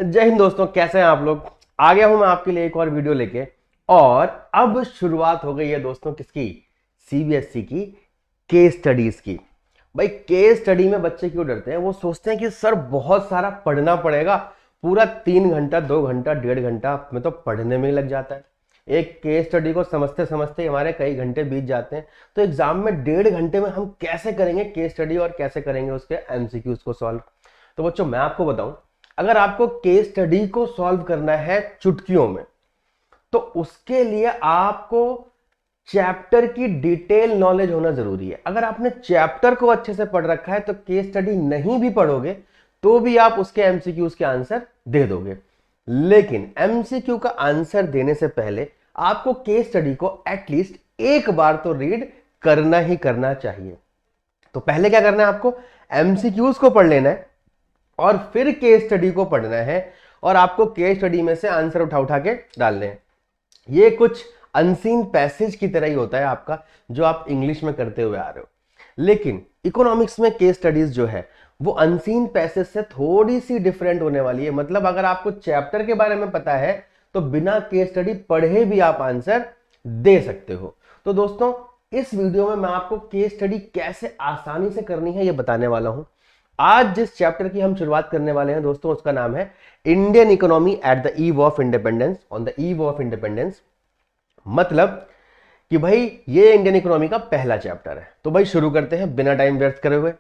जय हिंद दोस्तों, कैसे हैं आप लोग। आ गया हूं मैं आपके लिए एक और वीडियो लेके। और अब शुरुआत हो गई है दोस्तों किसकी, सीबीएसई की केस स्टडीज की। भाई केस स्टडी में बच्चे क्यों डरते हैं, वो सोचते हैं कि सर बहुत सारा पढ़ना पड़ेगा, पूरा 3 घंटा 2 घंटा 1.5 घंटा में तो पढ़ने में ही लग जाता है। एक केस स्टडी को समझते समझते हमारे कई घंटे बीत जाते हैं, तो एग्जाम में 1.5 घंटे में हम कैसे करेंगे केस स्टडी और कैसे करेंगे उसके एमसीक्यूज को सॉल्व। तो बच्चों मैं आपको बताऊं, अगर आपको केस स्टडी को सॉल्व करना है चुटकियों में, तो उसके लिए आपको चैप्टर की डिटेल नॉलेज होना जरूरी है। अगर आपने चैप्टर को अच्छे से पढ़ रखा है तो केस स्टडी नहीं भी पढ़ोगे तो भी आप उसके एमसीक्यूज के आंसर दे दोगे। लेकिन एमसीक्यू का आंसर देने से पहले आपको केस स्टडी को एटलीस्ट एक बार तो रीड करना ही करना चाहिए। तो पहले क्या करना है, आपको एमसीक्यूज को पढ़ लेना है और फिर केस स्टडी को पढ़ना है, और आपको केस स्टडी में से आंसर उठा उठा के डालने हैं। ये कुछ अनसीन पैसेज की तरह ही होता है आपका, जो आप इंग्लिश में करते हुए आ रहे हो। लेकिन इकोनॉमिक्स में केस स्टडीज जो है वो अनसीन पैसेज से थोड़ी सी डिफरेंट होने वाली है। मतलब अगर आपको चैप्टर के बारे में पता है तो बिना केस स्टडी पढ़े भी आप आंसर दे सकते हो। तो दोस्तों इस वीडियो में मैं आपको केस स्टडी कैसे आसानी से करनी है ये बताने वाला हूं। आज जिस चैप्टर की हम शुरुआत करने वाले हैं दोस्तों, उसका नाम है Indian economy at the eve of independence, on the eve of independence. मतलब कि भाई ये इंडियन इकोनॉमी का पहला चैप्टर है। तो भाई शुरू करते हैं बिना टाइम व्यर्थ करे हुए।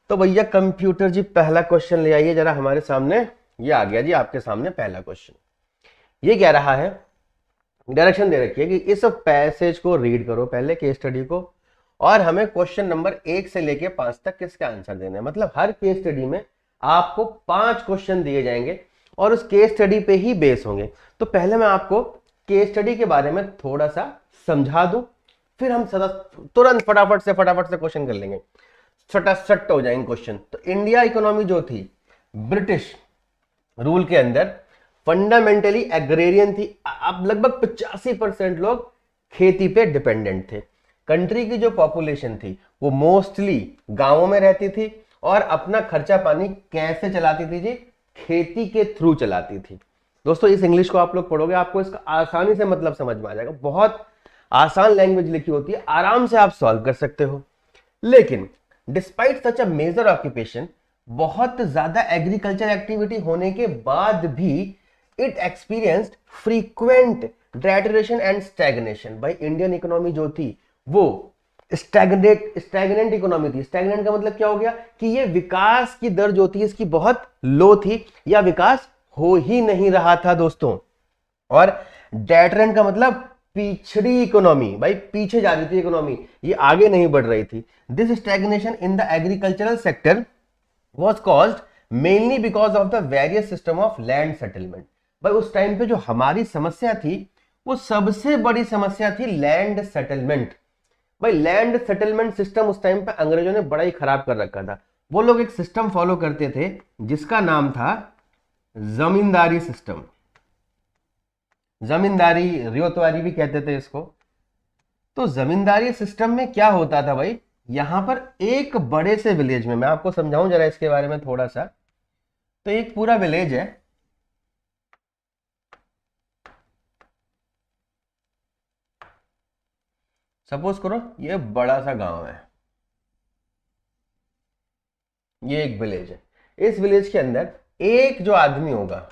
तो भैया कंप्यूटर जी पहला क्वेश्चन ले आइए जरा हमारे सामने। ये आ गया जी आपके सामने पहला क्वेश्चन। ये कह रहा है, डायरेक्शन दे रखी है कि इस पैसेज को रीड करो पहले, केस स्टडी को, और हमें क्वेश्चन नंबर 1 से लेके 5 तक किसके आंसर देने हैं। मतलब हर केस स्टडी में आपको 5 क्वेश्चन दिए जाएंगे और उस केस स्टडी पे ही बेस होंगे। तो पहले मैं आपको केस स्टडी के बारे में थोड़ा सा समझा दूं, फिर हम तुरंत फटाफट से क्वेश्चन कर लेंगे, सटासट हो जाएंगे क्वेश्चन। तो इंडिया इकोनॉमी जो थी ब्रिटिश रूल के अंदर फंडामेंटली एग्रेरियन थी। अब लगभग 85% लोग खेती पे डिपेंडेंट थे। कंट्री की जो पॉपुलेशन थी वो मोस्टली गांवों में रहती थी और अपना खर्चा पानी कैसे चलाती थी जी, खेती के थ्रू चलाती थी। दोस्तों इस इंग्लिश को आप लोग पढ़ोगे आपको इसका आसानी से मतलब समझ में आ जाएगा। बहुत आसान लैंग्वेज लिखी होती है, आराम से आप सॉल्व कर सकते हो। लेकिन despite such a major occupation, बहुत ज्यादा एग्रीकल्चर एक्टिविटी होने के बाद भी it experienced frequent deterioration and stagnation. भाई इंडियन इकोनॉमी जो थी वो स्टैग्नेंट इकोनॉमी थी। स्टैग्नेंट का मतलब क्या हो गया कि ये विकास की दर जो थी इसकी बहुत लो थी, या विकास हो ही नहीं रहा था दोस्तों। और डेटरेंट का मतलब पिछड़ी इकोनॉमी, भाई पीछे जा रही थी इकोनॉमी, ये आगे नहीं बढ़ रही थी। This stagnation in the agricultural sector was caused mainly because of the various system of land settlement। भाई उस टाइम पे जो हमारी समस्या थी वो सबसे बड़ी समस्या थी लैंड सेटलमेंट। भाई लैंड सेटलमेंट सिस्टम उस टाइम पे अंग्रेजों ने बड़ा ही खराब कर रखा था। वो लोग एक सिस्टम फॉलो करते थे जिसका नाम था जमींदारी सिस्टम। जमींदारी, रियोतवारी भी कहते थे इसको। तो जमींदारी सिस्टम में क्या होता था भाई, यहां पर एक बड़े से विलेज में, मैं आपको समझाऊं जरा इसके बारे में थोड़ा सा। तो एक पूरा विलेज है, सपोज करो ये बड़ा सा गांव है, ये एक विलेज है। इस विलेज के अंदर एक जो आदमी होगा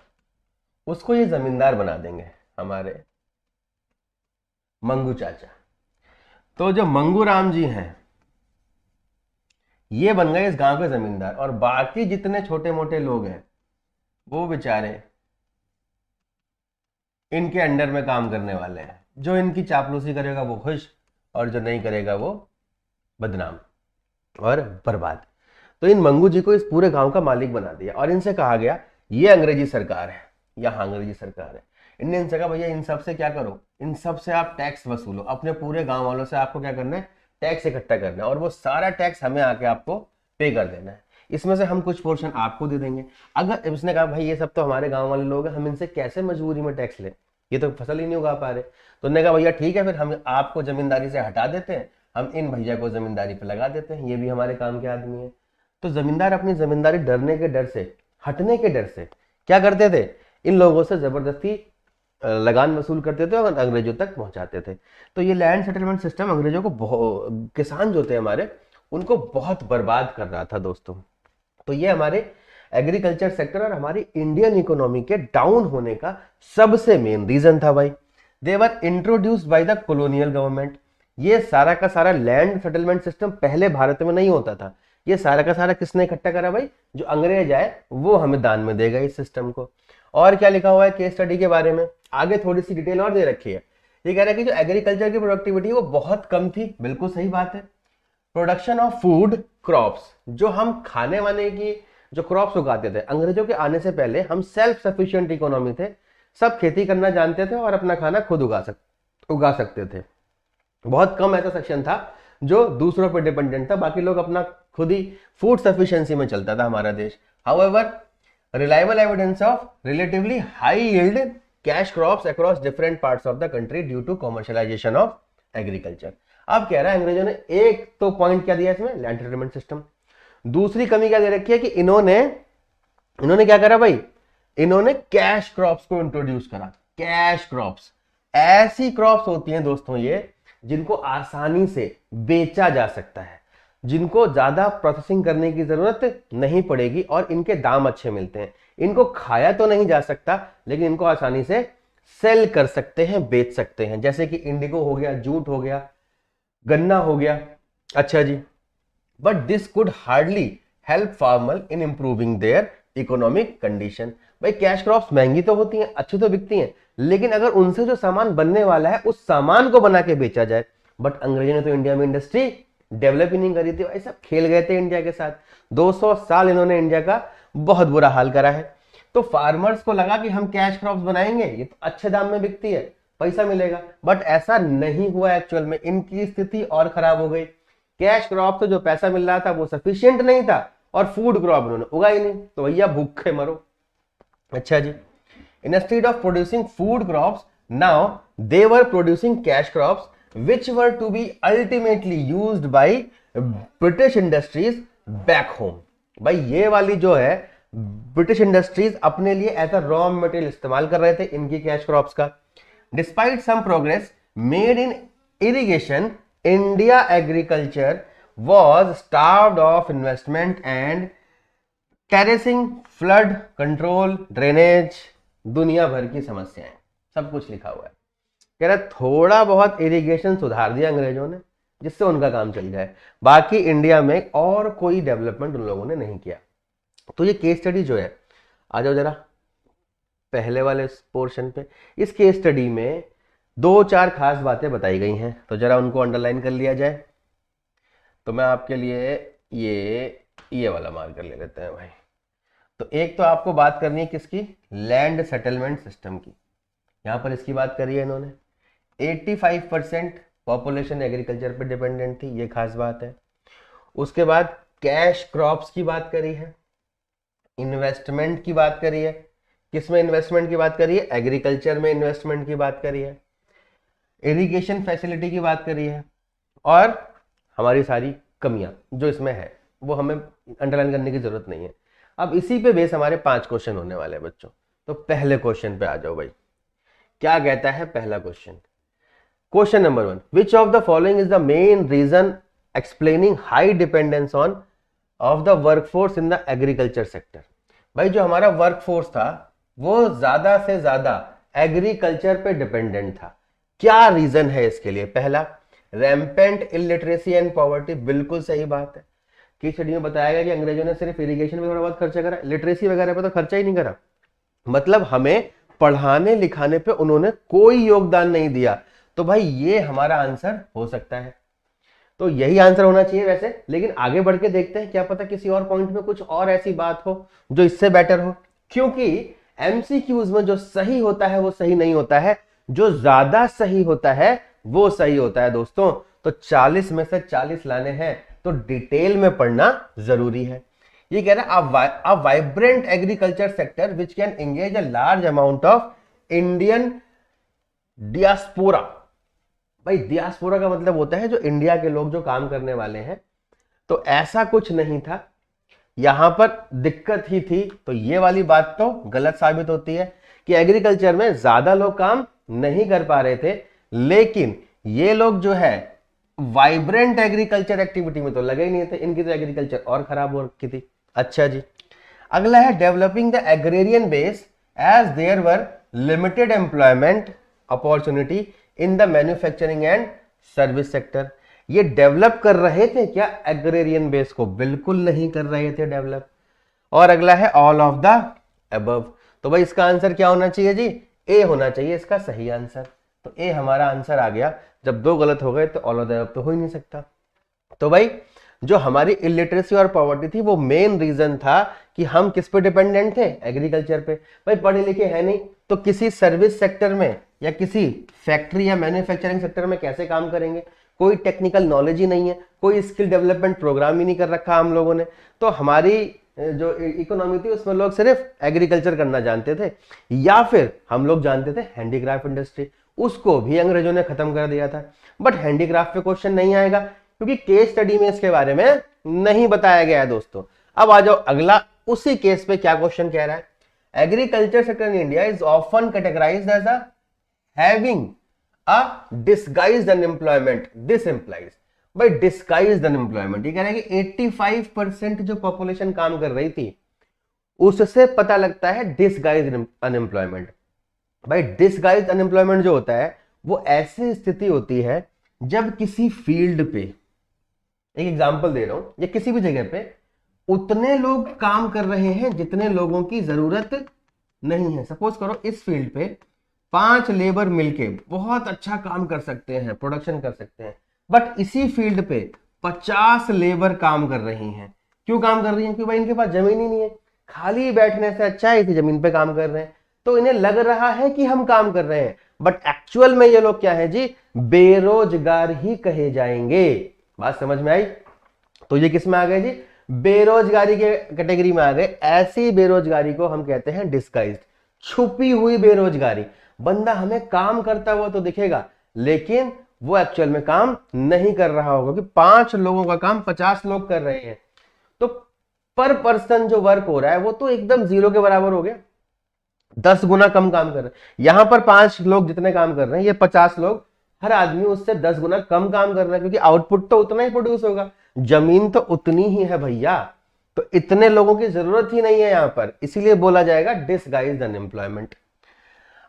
उसको ये जमींदार बना देंगे, हमारे मंगू चाचा। तो जो मंगू राम जी हैं ये बन गए इस गांव के जमींदार, और बाकी जितने छोटे मोटे लोग हैं वो बेचारे इनके अंडर में काम करने वाले हैं। जो इनकी चापलूसी करेगा वो खुश, और जो नहीं करेगा वो बदनाम और बर्बाद। तो इन मंगू जी को इस पूरे गांव का मालिक बना दिया, और इनसे कहा गया ये अंग्रेजी सरकार है, यहाँ अंग्रेजी सरकार है। इनने इनसे कहा भैया इन सब से क्या करो, इन सब से आप टैक्स वसूलो, अपने पूरे गांव वालों से आपको क्या करना है, टैक्स इकट्ठा करना है, और वो सारा टैक्स हमें आके आपको पे कर देना है। इसमें से हम कुछ पोर्शन आपको दे देंगे। अगर इसने कहा भाई ये सब तो हमारे गांव वाले लोग हैं, हम इनसे कैसे मजबूरी में टैक्स लें, ये तो फसल ही नहीं उगा पा रहे। तो उन्होंने कहा भैया ठीक है, फिर हम आपको जमींदारी से हटा देते हैं, हम इन भैया को जमींदारी पे लगा देते हैं, ये भी हमारे काम के आदमी है। तो जमींदार अपनी जमींदारी डरने के डर से, हटने के डर से क्या करते थे, इन लोगों से जबरदस्ती लगान वसूल करते थे और अंग्रेजों तक पहुंचाते थे। तो ये लैंड सेटलमेंट सिस्टम अंग्रेजों को किसान जो थे हमारे, उनको बहुत बर्बाद कर रहा था दोस्तों। तो ये हमारे एग्रीकल्चर सेक्टर और हमारी इंडियन इकोनॉमी के डाउन होने का सबसे मेन रीजन था भाई। They were introduced by the colonial government. ये सारा का सारा लैंड सेटलमेंट सिस्टम पहले भारत में नहीं होता था। ये सारा का सारा किसने इकट्ठा करा भाई, जो अंग्रेज आए वो हमें दान में देगा इस सिस्टम को। और क्या लिखा हुआ है केस स्टडी के बारे में, आगे थोड़ी सी डिटेल और दे रखी है। ये कह रहा है कि जो एग्रीकल्चर की प्रोडक्टिविटी वो बहुत कम थी, बिल्कुल सही बात है। प्रोडक्शन ऑफ फूड क्रॉप्स, जो हम खाने वाने की जो क्रॉप्स उगाते थे, अंग्रेजों के आने से पहले हम सेल्फ सफिशिएंट इकोनॉमी थे, सब खेती करना जानते थे और अपना खाना खुद उगा सकते थे। बहुत कम ऐसा सेक्शन था जो दूसरों पर डिपेंडेंट था, बाकी लोग अपना खुद ही फूड सफिशिएंसी में चलता था हमारा देश। However reliable evidence of relatively high yield cash crops across different parts of the country due to commercialisation of agriculture. अब कह रहा है अंग्रेजों ने एक तो पॉइंट क्या दिया इसमें, लैंड सेटलमेंट सिस्टम। दूसरी कमी क्या दे रखी है कि इन्होंने क्या करा भाई, इन्होंने कैश क्रॉप्स को इंट्रोड्यूस करा। कैश क्रॉप्स ऐसी क्रॉप्स होती हैं दोस्तों ये जिनको आसानी से बेचा जा सकता है, जिनको ज्यादा प्रोसेसिंग करने की जरूरत नहीं पड़ेगी और इनके दाम अच्छे मिलते हैं। इनको खाया तो नहीं जा सकता लेकिन इनको आसानी से सेल कर सकते हैं, बेच सकते हैं, जैसे कि इंडिगो हो गया, जूट हो गया, गन्ना हो गया। अच्छा जी, but this could hardly help farmer in improving their economic condition. भाई कैश क्रॉप्स महंगी तो होती हैं, अच्छी तो बिकती हैं, लेकिन अगर उनसे जो सामान बनने वाला है उस सामान को बना के बेचा जाए। बट अंग्रेजों ने तो इंडिया में इंडस्ट्री डेवलप ही नहीं करी थी भाई, सब खेल गए थे इंडिया के साथ। 200 साल इन्होंने इंडिया का बहुत बुरा हाल करा है। तो फार्मर्स को लगा कि हम कैश क्रॉप्स बनाएंगे, ये तो अच्छे दाम में बिकती है, पैसा मिलेगा, बट ऐसा नहीं हुआ एक्चुअल में। इनकी स्थिति और खराब हो गई। कैश क्रॉप तो जो पैसा मिल रहा था वो सफिशिएंट नहीं था और फूड क्रॉप उन्होंने उगाई नहीं, तो भैया भूखे मरो। अच्छा जी, instead of producing food crops now they were producing cash crops which were to be ultimately used by British industries back home। भाई ये वाली जो है ब्रिटिश इंडस्ट्रीज अपने लिए एज अ रॉ मटेरियल इस्तेमाल कर रहे थे इनकी कैश क्रॉप्स का। Despite some progress made in irrigation, India agriculture was starved of investment and terracing, flood control, drainage, दुनिया भर की समस्याएं, सब कुछ लिखा हुआ है। कह रहा थोड़ा बहुत इरिगेशन सुधार दिया अंग्रेजों ने जिससे उनका काम चल जाए, बाकी इंडिया में और कोई डेवलपमेंट उन लोगों ने नहीं किया। तो ये केस स्टडी जो है, आ जाओ जरा पहले वाले पोर्शन पे। इस केस स्टडी में 2-4 खास बातें बताई गई हैं, तो जरा उनको अंडरलाइन कर लिया जाए। तो मैं आपके लिए ये वाला मार्कर ले लेते हैं भाई। तो एक तो आपको बात करनी है किसकी, लैंड सेटलमेंट सिस्टम की। यहां पर इसकी बात करी है इन्होंने। 85% पॉपुलेशन एग्रीकल्चर पे डिपेंडेंट थी, ये खास बात है। उसके बाद कैश क्रॉप्स की बात करी है, इन्वेस्टमेंट की बात करी है। किसमें इन्वेस्टमेंट की बात करी है, एग्रीकल्चर में इन्वेस्टमेंट की बात करी है, इरिगेशन फैसिलिटी की बात करी है, और हमारी सारी कमियां जो इसमें है वो हमें अंडरलाइन करने की जरूरत नहीं है। अब इसी पे बेस हमारे 5 क्वेश्चन होने वाले हैं बच्चों। तो पहले क्वेश्चन पे आ जाओ भाई। क्या कहता है पहला question? Question number 1, which of the following is the main reason explaining high dependence on of the workforce in the agriculture sector. भाई जो हमारा वर्कफोर्स था वो ज्यादा से ज्यादा एग्रीकल्चर पे डिपेंडेंट था। क्या रीजन है इसके लिए? पहला, रैम्पेंट इलिटरेसी एंड पॉवर्टी। बिल्कुल सही बात है कि स्टडी में बताया गया कि अंग्रेजों ने सिर्फ इरिगेशन पे थोड़ा बहुत खर्चा करा, लिटरेसी वगैरह पे तो खर्चा ही नहीं करा। मतलब हमें पढ़ाने लिखाने पे उन्होंने कोई योगदान नहीं दिया। तो भाई ये हमारा आंसर हो सकता है, तो यही आंसर होना चाहिए वैसे। लेकिन आगे बढ़ के देखते हैं, क्या पता किसी और पॉइंट में कुछ और ऐसी बात हो जो इससे बेटर हो। क्योंकि एमसीक्यूज में जो सही होता है वो सही नहीं होता है, जो ज्यादा सही होता है वो सही होता है दोस्तों। तो 40 में से 40 लाने हैं तो डिटेल में पढ़ना जरूरी है। ये कह रहा है a vibrant agriculture sector which can engage a large amount of Indian diaspora. भाई डियास्पोरा का मतलब होता है जो इंडिया के लोग जो काम करने वाले हैं। तो ऐसा कुछ नहीं था यहां पर दिक्कत ही थी। तो ये वाली बात तो गलत साबित होती है कि एग्रीकल्चर में ज्यादा लोग काम नहीं कर पा रहे थे, लेकिन ये लोग जो है वाइब्रेंट एग्रीकल्चर एक्टिविटी में तो लगे ही नहीं थे, इनकी तो एग्रीकल्चर और खराब हो रखी थी। अच्छा जी, अगला है developing the agrarian base as there were limited employment opportunity in the manufacturing and service sector. ये डेवलप कर रहे थे क्या एग्रेरियन बेस को? बिल्कुल नहीं कर रहे थे डेवलप। और अगला है ऑल ऑफ द अबव। तो भाई इसका आंसर क्या होना चाहिए जी? ए होना चाहिए इसका सही आंसर। तो ए हमारा आंसर आ गया। जब दो गलत हो गए तो ऑल ऑफ द अबव तो हो ही नहीं सकता। तो भाई जो हमारी इलिटरेसी और पॉवर्टी थी वो मेन रीजन था कि हम किस पे डिपेंडेंट थे? एग्रीकल्चर पे। भाई पढ़े लिखे है नहीं तो किसी सर्विस सेक्टर में या किसी फैक्ट्री या मैन्युफैक्चरिंग सेक्टर में कैसे काम करेंगे? कोई टेक्निकल नॉलेज ही नहीं है, कोई स्किल डेवलपमेंट प्रोग्राम ही नहीं कर रखा हम लोगों ने। तो हमारी जो इकोनॉमी थी उसमें लोग सिर्फ एग्रीकल्चर करना जानते थे, या फिर हम लोग जानते थे हैंडीक्राफ्ट इंडस्ट्री, उसको भी अंग्रेजों ने खत्म कर दिया था। बट हैंडीक्राफ्ट पे क्वेश्चन नहीं आएगा क्योंकि केस स्टडी में इसके बारे में नहीं बताया गया है दोस्तों। अब आ जाओ अगला, उसी केस पे क्या क्वेश्चन कह रहा है? Agriculture sector in India is often categorised as a having a disguised unemployment. This implies भाई डिस्गाइज्ड अनएम्प्लॉयमेंट। ये कह रहा है कि 85% जो पॉपुलेशन काम कर रही थी उससे पता लगता है डिस्गाइज्ड अनएम्प्लॉयमेंट। भाई डिस्गाइज्ड अनएम्प्लॉयमेंट जो होता है वो ऐसी स्थिति होती है जब किसी फील्ड पे, एक एग्जांपल दे रहा हूं, या किसी भी जगह पे उतने लोग काम कर रहे हैं जितने लोगों की जरूरत नहीं है। सपोज करो इस फील्ड पे 5 लेबर मिलके बहुत अच्छा काम कर सकते हैं, प्रोडक्शन कर सकते हैं, बट इसी फील्ड पे 50 लेबर काम कर रही हैं। क्यों काम कर रही हैं? क्योंकि भाई इनके पास जमीन ही नहीं है, खाली बैठने से अच्छा है इसी जमीन पे काम कर रहे हैं। तो इन्हें लग रहा है कि हम काम कर रहे हैं, बट एक्चुअल में ये लोग क्या है जी? बेरोजगार ही कहे जाएंगे। बात समझ में आई? तो ये किस में आ गए जी? बेरोजगारी के कैटेगरी में आ गए। ऐसी बेरोजगारी को हम कहते हैं डिस्गाइज्ड, छुपी हुई बेरोजगारी। बंदा हमें काम करता हुआ तो दिखेगा लेकिन वो एक्चुअल में काम नहीं कर रहा होगा, कि 5 लोगों का काम 50 लोग कर रहे हैं। तो पर पर्सन जो वर्क हो रहा है वो तो एकदम जीरो के बराबर हो गया, 10 गुना कम काम कर रहे हैं। यहां पर 5 लोग जितने काम कर रहे हैं, ये 50 लोग, हर आदमी उससे 10 गुना कम काम कर रहा है, क्योंकि आउटपुट तो उतना ही प्रोड्यूस होगा, जमीन तो उतनी ही है भैया। तो इतने लोगों की जरूरत ही नहीं है यहां पर, इसीलिए बोला जाएगा डिसगाइज्ड अनएम्प्लॉयमेंट।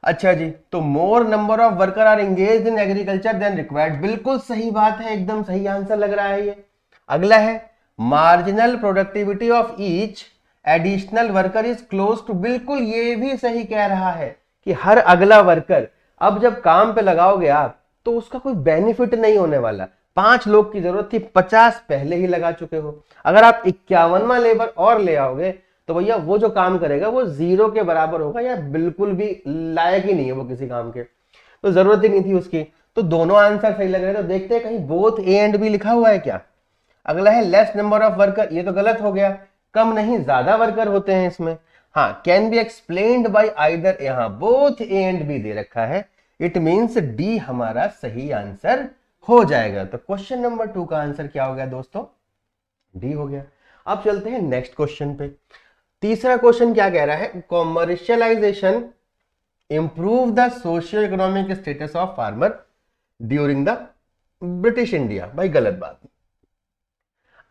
अच्छा जी, तो more number of worker are engaged in agriculture than required. बिल्कुल सही बात है, एकदम सही आंसर लग रहा है ये। अगला है marginal productivity of each additional worker is close to. बिल्कुल ये भी सही कह रहा है कि हर अगला वर्कर अब जब काम पे लगाओगे आप तो उसका कोई बेनिफिट नहीं होने वाला। 5 लोग की जरूरत थी, 50 पहले ही लगा चुके हो। अगर आप 51वां लेबर और ले आओगे तो भैया वो जो काम करेगा वो जीरो के बराबर होगा, या बिल्कुल भी लायक ही नहीं है वो किसी काम के, तो जरूरत ही नहीं थी उसकी। तो दोनों आंसर सही लग रहे हैं। तो देखते हैं कहीं बोथ ए एंड बी लिखा हुआ है क्या। अगला है लेस नंबर ऑफ वर्कर। ये तो गलत हो गया, कम नहीं ज्यादा वर्कर होते हैं इसमें। हाँ, can be explained bye either, यहां बोथ ए एंड बी दे रखा है, इट मींस डी हमारा सही आंसर हो जाएगा। तो क्वेश्चन नंबर 2 का आंसर क्या हो गया दोस्तों? डी हो गया। अब चलते हैं नेक्स्ट क्वेश्चन पे। तीसरा क्वेश्चन क्या कह रहा है? Commercialisation improve the socio economic status of farmer during the British India. भाई गलत बात।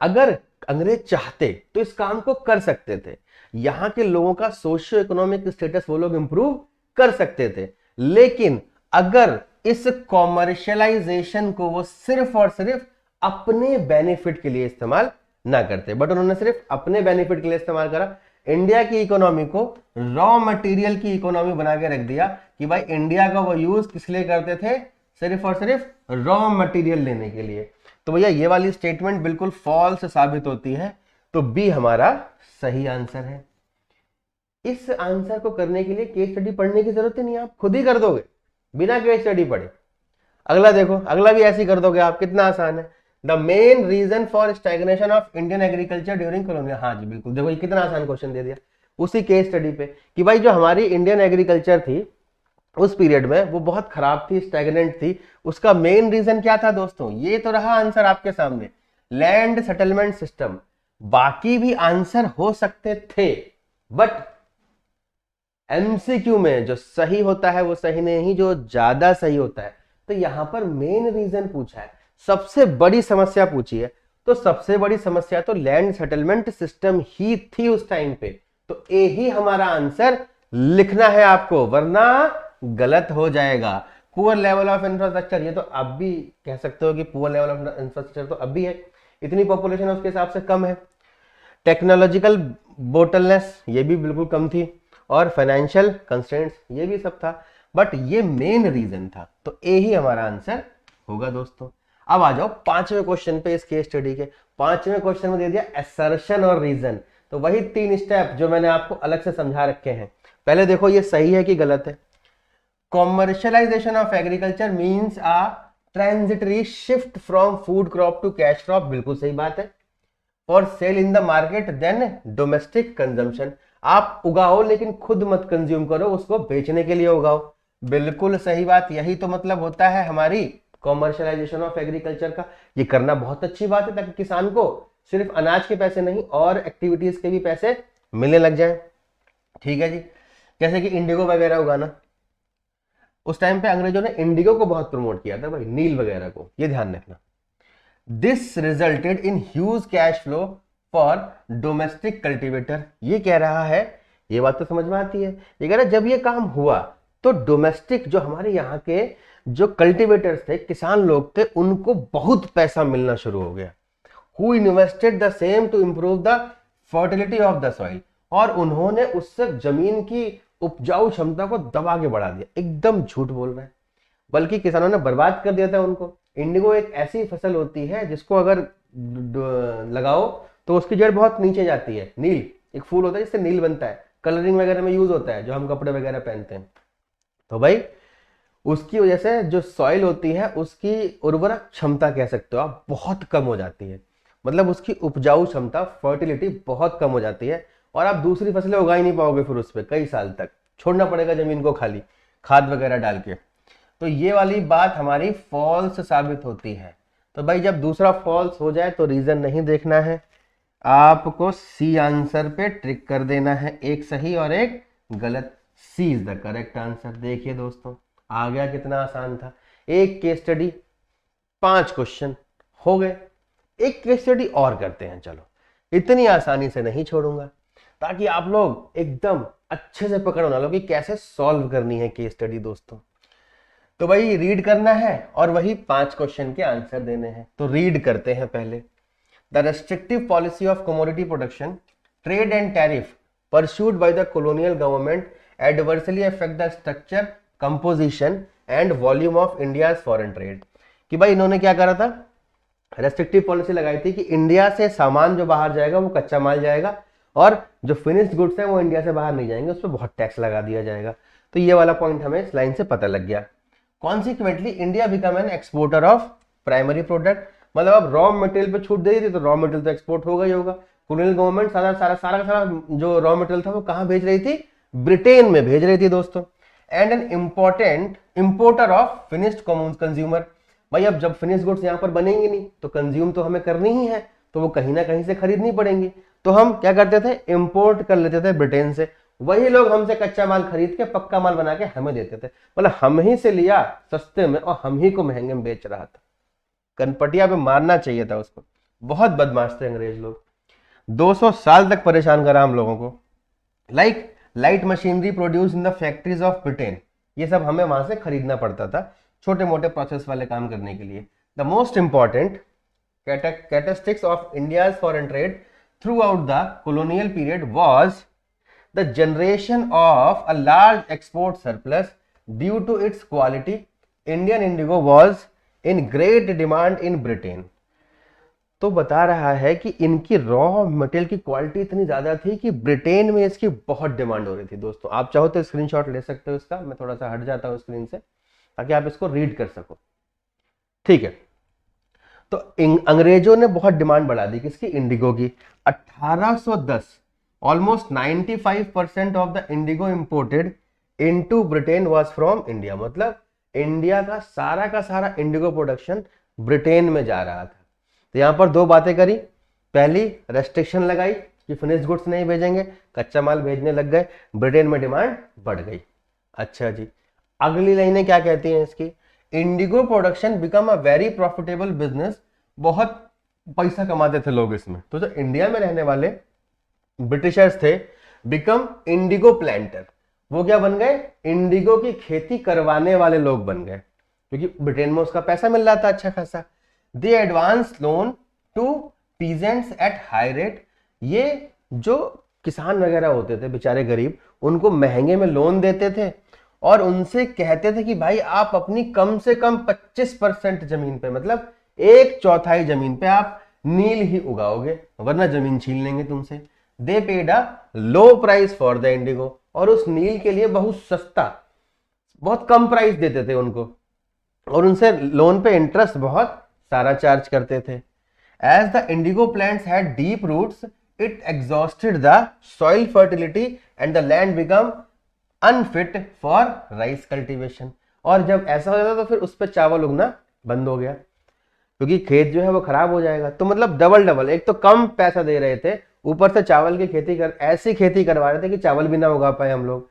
अगर अंग्रेज चाहते तो इस काम को कर सकते थे, यहां के लोगों का सोशियो इकोनॉमिक स्टेटस वो लोग इंप्रूव कर सकते थे, लेकिन अगर इस कॉमर्शियलाइजेशन को वो सिर्फ और सिर्फ अपने बेनिफिट के लिए इस्तेमाल ना करते, बट उन्होंने सिर्फ अपने बेनिफिट के लिए इस्तेमाल करा। इंडिया की इकोनॉमी को रॉ मटेरियल की इकोनॉमी बना के रख दिया कि भाई इंडिया का वो यूज किस लिए करते थे? सिर्फ और सिर्फ रॉ मटेरियल लेने के लिए। तो भैया ये वाली स्टेटमेंट बिल्कुल फॉल्स साबित होती है। तो बी हमारा सही आंसर है। इस आंसर को करने के लिए केस स्टडी पढ़ने की जरूरत ही नहीं है, आप खुद ही कर दोगे बिना केस स्टडी पढ़े। अगला देखो, अगला भी ऐसे ही कर दोगे आप, कितना आसान है। The main reason for stagnation of Indian agriculture during colonial. हाँ जी बिल्कुल, देखो ये कितना आसान क्वेश्चन दे दिया उसी केस स्टडी पे कि भाई जो हमारी इंडियन एग्रीकल्चर थी उस पीरियड में वो बहुत खराब थी, स्टैग्नेंट थी। उसका मेन रीजन क्या था दोस्तों? ये तो रहा आंसर आपके सामने, लैंड सेटलमेंट सिस्टम। बाकी भी आंसर हो सकते थे, बट एमसीक्यू में जो सही होता है वो सही नहीं, जो ज्यादा सही होता है। तो यहां पर मेन रीजन पूछा है, सबसे बड़ी समस्या पूछी है, तो सबसे बड़ी समस्या तो लैंड सेटलमेंट सिस्टम ही थी उस टाइम पे। तो ए ही हमारा आंसर लिखना है आपको, वरना गलत हो जाएगा। पुअर लेवल ऑफ इंफ्रास्ट्रक्चर, ये तो आप भी कह सकते हो कि पुअर लेवल ऑफ इंफ्रास्ट्रक्चर तो अब भी है, इतनी पॉपुलेशन उसके हिसाब से कम है। टेक्नोलॉजिकल बोटलनेस, ये भी बिल्कुल कम थी, और फाइनेंशियल कंस्ट्रेंट्स, ये भी सब था, बट ये मेन रीजन था। तो ए ही हमारा आंसर होगा दोस्तों। अब आ जाओ पांचवें क्वेश्चन पे, इस केस स्टडी के पांचवें क्वेश्चन में दे दिया असर्शन और रीजन। तो वही 3 स्टेप जो मैंने आपको अलग से समझा रखे हैं। पहले देखो ये सही है कि गलत है। Commercialisation of agriculture means a transitory shift from food crop to cash crop, बिल्कुल सही बात है। For sale in the market than domestic consumption, आप उगाओ लेकिन खुद मत कंज्यूम करो, उसको बेचने के लिए उगाओ, बिल्कुल सही बात। यही तो मतलब होता है हमारी कॉमर्शियलाइजेशन ऑफ एग्रीकल्चर का। ये करना बहुत अच्छी बात है, ताकि किसान को सिर्फ अनाज के पैसे नहीं और एक्टिविटीज के भी पैसे मिलने लग जाए। ठीक है जी। जैसे कि इंडिगो वगैरह उगाना, उस टाइम पे अंग्रेजों ने इंडिगो को बहुत प्रमोट किया था भाई, नील वगैरह को, ये ध्यान रखना। This resulted in huge cash flow for domestic cultivator. ये कह रहा है, ये बात तो समझ में आती है, ये कह रहा है जब ये काम हुआ तो डोमेस्टिक जो हमारे यहाँ के जो कल्टीवेटर्स थे, किसान लोग थे, उनको बहुत पैसा मिलना शुरू हो गया। Who invested the same to improve the fertility of the soil, और उन्होंने उससे जमीन की उपजाऊ क्षमता को दबा के बढ़ा दिया। एकदम झूठ बोल रहे हैं, बल्कि किसानों ने बर्बाद कर दिया था उनको। इंडिगो एक ऐसी फसल होती है जिसको अगर लगाओ तो उसकी जड़ बहुत नीचे जाती है। नील एक फूल होता है जिससे नील बनता है, कलरिंग वगैरह में यूज होता है, जो हम कपड़े वगैरह पहनते हैं। तो भाई उसकी वजह से जो सॉइल होती है उसकी उर्वरक क्षमता कह सकते हो आप, बहुत कम हो जाती है। मतलब उसकी उपजाऊ क्षमता, फर्टिलिटी बहुत कम हो जाती है, और आप दूसरी फसलें उगा ही नहीं पाओगे फिर उस पर कई साल तक, छोड़ना पड़ेगा जमीन को खाली खाद वगैरह डाल के। तो ये वाली बात हमारी फॉल्स साबित होती है। तो भाई जब दूसरा फॉल्स हो जाए तो रीजन नहीं देखना है, आपको सी आंसर पे ट्रिक कर देना है, एक सही और एक गलत। सी इज द करेक्ट आंसर। देखिए दोस्तों आ गया, कितना आसान था। एक केस स्टडी, 5 क्वेश्चन हो गए। एक केस स्टडी और करते हैं, चलो, इतनी आसानी से नहीं छोड़ूंगा, ताकि आप लोग एकदम अच्छे से पकड़ ना लो कि कैसे सॉल्व करनी है केस स्टडी दोस्तों। तो भाई रीड करना है और वही 5 क्वेश्चन के आंसर देने हैं। तो रीड करते हैं पहले। The restrictive policy of commodity production, trade and tariff pursued by the colonial government adversely affect the structure, composition and volume of India's foreign trade. कि भाई इन्होंने क्या करा था, रेस्ट्रिक्टिव पॉलिसी लगाई थी कि इंडिया से सामान जो बाहर जाएगा वो कच्चा माल जाएगा, और जो फिनिश्ड गुड्स है वो इंडिया से बाहर नहीं जाएंगे, उस पर बहुत टैक्स लगा दिया जाएगा। तो ये वाला पॉइंट हमें इस लाइन से पता लग गया। Consequently India become an exporter of primary product, मतलब अब रॉ मटेरियल पे छूट दे दी थी तो रॉ मटेरियल तो एक्सपोर्ट होगा ही होगा। कॉलोनियल गवर्नमेंट सारा जो रॉ मटेरियल था वो कहाँ भेज रही थी, ब्रिटेन में भेज रही थी दोस्तों। And an important importer of finished consumer, भाई अब जब फिनिश गुड्स यहाँ पर बनेंगे नहीं तो कंज्यूम तो हमें करनी ही है, तो वो कहीं ना कहीं से खरीदनी पड़ेंगी। तो हम क्या करते थे, इंपोर्ट कर लेते थे ब्रिटेन से, वही लोग हमसे कच्चा माल खरीद के पक्का माल बना के हमें देते थे। मतलब हम ही से लिया सस्ते में और हम ही को महंगे में बेच रहा था। कनपटिया पे मारना चाहिए था उसको, बहुत बदमाश थे अंग्रेज लोग। 200 साल तक परेशान करा हम लोगों को। Like light machinery produce in the factories of Britain, ये सब हमें वहां से खरीदना पड़ता था छोटे मोटे प्रोसेस वाले काम करने के लिए। The most important characteristics of India's foreign trade through out the colonial period was the generation of a large export surplus due to its quality. Indian indigo was in great demand in Britain. तो बता रहा है कि इनकी raw material की quality इतनी ज्यादा थी कि ब्रिटेन में इसकी बहुत डिमांड हो रही थी दोस्तों। आप चाहो तो स्क्रीनशॉट ले सकते हो इसका, मैं थोड़ा सा हट जाता हूं स्क्रीन से ताकि आप इसको रीड कर सको। ठीक है, तो अंग्रेजों ने बहुत डिमांड बढ़ा दी किसकी, इंडिगो की। 1810 almost 95% of the Indigo imported into Britain was from India, मतलब इंडिया का सारा इंडिगो प्रोडक्शन ब्रिटेन में जा रहा था। तो यहां पर 2 बातें करी, पहली रेस्ट्रिक्शन लगाई कि फिनिश्ड गुड्स नहीं भेजेंगे, कच्चा माल भेजने लग गए, ब्रिटेन में डिमांड बढ़ गई। अच्छा जी, अगली लाइनें क्या कहती हैं इसकी, Indigo production become a very profitable business, बहुत पैसा कमाते थे लोग इसमें। तो जो इंडिया में रहने वाले ब्रिटिशर्स थे, बिकम इंडिगो प्लांटर, वो क्या बन गए, इंडिगो की खेती करवाने वाले लोग बन गए, क्योंकि ब्रिटेन में उसका पैसा मिल रहा था अच्छा खासा। They advance loan to peasants at high rate, ये जो किसान वगैरह होते थे बेचारे गरीब, उनको महंगे में लोन देते थे और उनसे कहते थे कि भाई आप अपनी कम से कम 25% जमीन पे, मतलब 1/4 जमीन पे आप नील ही उगाओगे, वरना जमीन छीन लेंगे तुमसे। दे paid a low price for the Indigo, और उस नील के लिए बहुत सस्ता, बहुत कम प्राइस देते थे उनको, और उनसे लोन पे इंटरेस्ट बहुत सारा चार्ज करते थे। As the indigo plants had deep roots, it exhausted the soil fertility and the land become unfit for rice cultivation. और जब ऐसा हो जाता तो फिर उस पर चावल उगना बंद हो गया, क्योंकि खेत जो है वो खराब हो जाएगा। तो मतलब डबल डबल, एक तो कम पैसा दे रहे थे, ऊपर से चावल की खेती ऐसी खेती करवा रहे थे कि चावल भी ना उगा पाए हम लोग।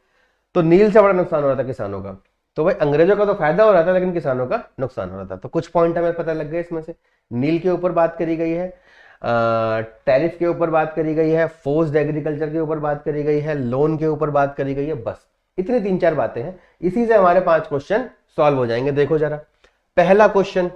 तो नील से बड़ा नुकसान हो रहा था किसानों का। तो भाई अंग्रेजों का तो फायदा हो रहा था, लेकिन किसानों का नुकसान हो रहा था। तो कुछ पॉइंट हमें पता लग गए इसमें से। नील के ऊपर बात करी गई है, टैरिफ के ऊपर बात करी गई है, फोर्स्ड एग्रीकल्चर के ऊपर बात करी गई है, लोन के ऊपर बात करी गई है। बस इतनी 3-4 बातें हैं, इसी से हमारे 5 क्वेश्चन सॉल्व हो जाएंगे। देखो जरा, पहला question,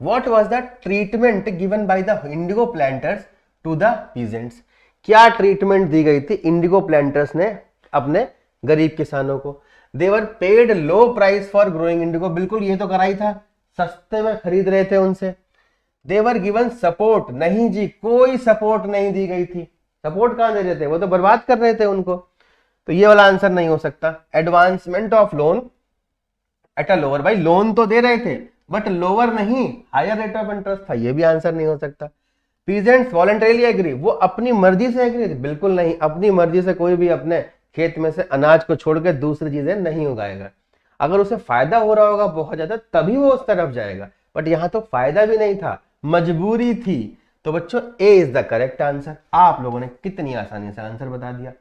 what was the treatment given by the indigo planters to the peasants? क्या ट्रीटमेंट दी गई थी इंडिगो प्लांटर्स ने अपने गरीब किसानों को? They were paid low price for growing indigo, बिल्कुल ये तो कराई था, सस्ते में खरीद रहे थे उनसे। देवर गिवन सपोर्ट, नहीं जी कोई सपोर्ट नहीं दी गई थी। सपोर्ट कहां दे रहे थे, वो तो बर्बाद कर रहे थे उनको। तो ये वाला आंसर नहीं हो सकता। Advancement of loan at a lower, भाई लोन तो दे रहे थे बट लोअर नहीं, हायर रेट ऑफ इंटरेस्ट था, ये भी आंसर नहीं हो सकता। पीजेंट्स वॉलंटरीली एग्री, वो अपनी मर्जी से एग्री थे, बिल्कुल नहीं, अपनी मर्जी से कोई भी अपने खेत में से अनाज को छोड़ के दूसरी चीजें नहीं उगाएगा। अगर उसे फायदा हो रहा होगा बहुत ज्यादा तभी वो उस तरफ जाएगा, बट यहां तो फायदा भी नहीं था, मजबूरी थी। तो बच्चों ए इज द करेक्ट आंसर। आप लोगों ने कितनी आसानी से आंसर बता दिया।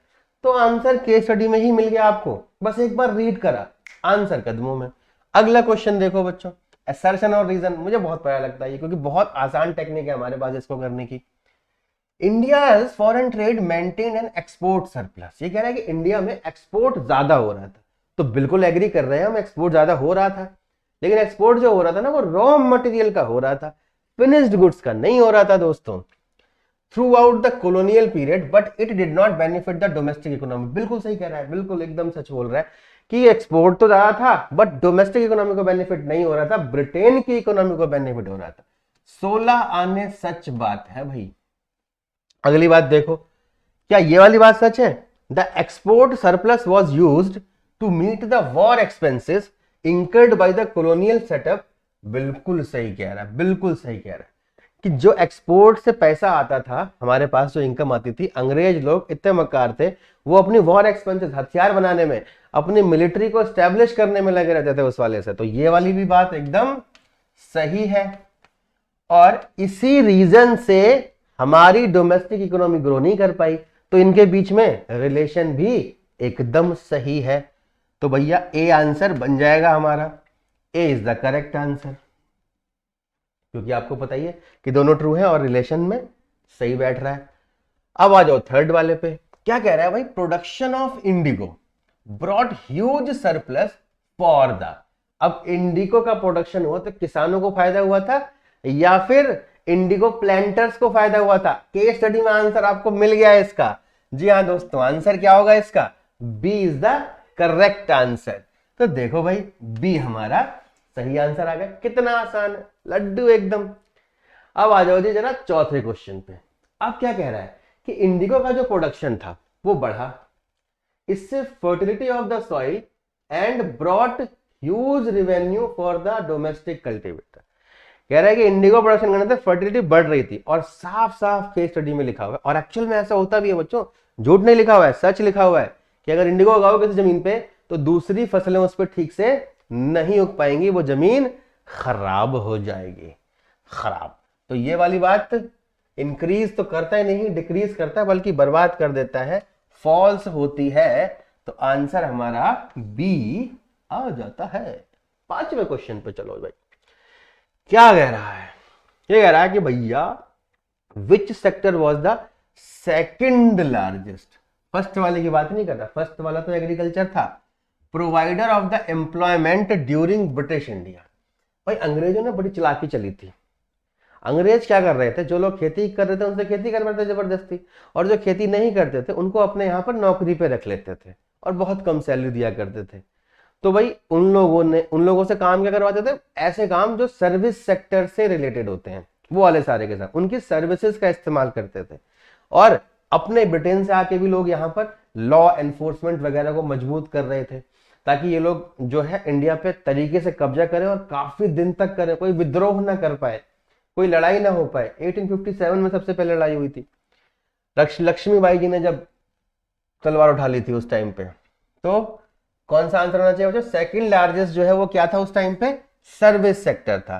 तो आंसर केस स्टडी में ही मिल गया आपको, बस एक बार रीड करा, आंसर कदमों में। अगला क्वेश्चन देखो बच्चों, असर्शन और रीजन, मुझे बहुत प्यारा लगता है ये, क्योंकि बहुत आसान टेक्निक है हमारे पास इसको करने की। India's foreign trade maintain an export surplus, ये कह रहा है कि इंडिया में एक्सपोर्ट ज्यादा हो रहा था। तो बिल्कुल एग्री कर रहे हैं हम, एक्सपोर्ट ज्यादा हो रहा था, लेकिन एक्सपोर्ट जो हो रहा था ना वो रॉ मटेरियल का हो रहा था, फिनिश्ड गुड्स का नहीं हो रहा था दोस्तों। Through out the colonial period but it did not benefit the domestic economy, बिल्कुल सही कह रहा है, बिल्कुल एकदम सच बोल रहा है कि एक्सपोर्ट तो ज्यादा था बट डोमेस्टिक इकोनॉमी को बेनिफिट नहीं हो रहा था, ब्रिटेन की इकोनॉमी को बेनिफिट हो रहा था। 16 आने सच बात है भाई। अगली बात देखो, क्या ये वाली बात सच है? The export surplus was used to meet the war expenses incurred by the colonial setup, बिल्कुल सही कह रहा है, बिल्कुल सही कह रहा है कि जो एक्सपोर्ट से पैसा आता था, हमारे पास जो इनकम आती थी, अंग्रेज लोग इतने मक्कार थे, वो अपनी वॉर एक्सपेंसेस, हथियार बनाने में, अपनी मिलिट्री को एस्टेब्लिश करने में लगे रहते थे उस वाले से। तो ये वाली भी बात एकदम सही है, और इसी रीजन से हमारी डोमेस्टिक इकोनॉमी ग्रो नहीं कर पाई। तो इनके बीच में रिलेशन भी एकदम सही है। तो भैया ए आंसर बन जाएगा हमारा, ए इज द करेक्ट आंसर, क्योंकि आपको पता ही है कि दोनों ट्रू है और रिलेशन में सही बैठ रहा है। अब आ जाओ थर्ड वाले पे, क्या कह रहा है भाई? Production of Indigo brought huge surplus for the, अब इंडिगो का प्रोडक्शन हुआ तो किसानों को फायदा हुआ था या फिर इंडिगो प्लांटर्स को फायदा हुआ था? केस स्टडी में आंसर आपको मिल गया है इसका। जी हाँ दोस्तों, आंसर क्या होगा इसका? B is the correct answer. तो देखो भाई, बी हमारा सही आंसर आ गया। कितना आसान है, लड्डू एकदम। अब आ जाओ जी जरा चौथे क्वेश्चन पे। अब क्या कह रहा है कि इंडिगो का जो प्रोडक्शन था वो बढ़ा, इससे fertility of the soil and brought huge revenue for the domestic cultivator. कह रहा है कि इंडिगो प्रोडक्शन करने से फर्टिलिटी बढ़ रही थी, और साफ साफ केस स्टडी में लिखा हुआ है, और एक्चुअल में ऐसा होता भी है बच्चों, झूठ नहीं लिखा हुआ है, सच लिखा हुआ है कि अगर इंडिगो उगाओ किसी जमीन पे तो दूसरी फसलें उस पर ठीक से नहीं उग पाएंगी, वो जमीन खराब हो जाएगी, खराब। तो ये वाली बात इंक्रीज तो करता ही नहीं, डिक्रीज करता है, बल्कि बर्बाद कर देता है, फॉल्स होती है। तो आंसर हमारा बी आ जाता है। 5वें क्वेश्चन पे चलो भाई, क्या कह रहा है? ये कह रहा है कि भैया which sector was the second largest. First वाले की बात नहीं कर रहा, फर्स्ट वाला तो एग्रीकल्चर था। Provider of the employment during British India. भाई अंग्रेजों ने बड़ी चालाकी चली थी। अंग्रेज क्या कर रहे थे, जो लोग खेती कर रहे थे उनसे खेती करवाते थे जबरदस्ती, और जो खेती नहीं करते थे उनको अपने यहाँ पर नौकरी पे रख लेते थे और बहुत कम सैलरी दिया करते थे। तो भाई उन लोगों से काम क्या करवाते थे? ऐसे काम जो सर्विस सेक्टर से रिलेटेड होते हैं, वो वाले सारे के साथ उनकी सर्विसेज का इस्तेमाल करते थे। और अपने ब्रिटेन से आके भी लोग यहाँ पर लॉ एनफोर्समेंट वगैरह को मजबूत कर रहे थे, ताकि ये लोग जो है इंडिया पे तरीके से कब्जा करें और काफी दिन तक करें, कोई विद्रोह ना कर पाए, कोई लड़ाई ना हो पाए। 1857 में सबसे पहले लड़ाई हुई थी, लक्ष्मीबाई जी ने जब तलवार उठा ली थी उस टाइम पे। तो कौन सा आंसर होना चाहिए? जो सेकंड लार्जेस्ट जो है वो क्या था उस टाइम पे? सर्विस सेक्टर था।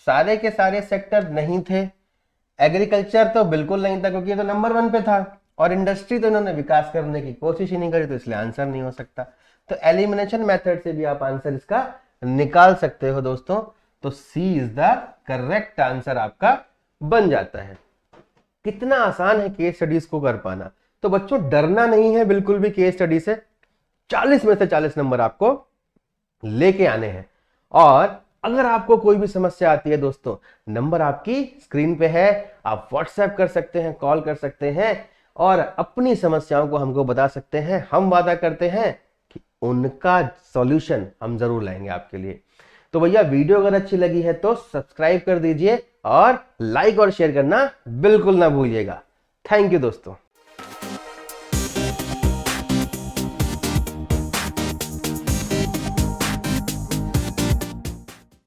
सारे के सारे सेक्टर नहीं थे। एग्रीकल्चर तो बिल्कुल नहीं था, क्योंकि ये तो नंबर 1 पे था, और इंडस्ट्री तो इन्होंने विकास करने की कोशिश ही नहीं करी, तो इसलिए आंसर नहीं हो सकता। तो एलिमिनेशन मेथड से भी आप आंसर इसका निकाल सकते हो दोस्तों। तो सी इज द करेक्ट आंसर आपका बन जाता है। कितना आसान है केस स्टडीज को कर पाना। तो बच्चों डरना नहीं है बिल्कुल भी केस स्टडी से। 40 में से 40 नंबर आपको लेके आने हैं। और अगर आपको कोई भी समस्या आती है दोस्तों, नंबर आपकी स्क्रीन पे है, आप व्हाट्सएप कर सकते हैं, कॉल कर सकते हैं और अपनी समस्याओं को हमको बता सकते हैं। हम वादा करते हैं कि उनका सॉल्यूशन हम जरूर लाएंगे आपके लिए। तो भैया वीडियो अगर अच्छी लगी है तो सब्सक्राइब कर दीजिए और लाइक और शेयर करना बिल्कुल ना भूलिएगा। थैंक यू दोस्तों।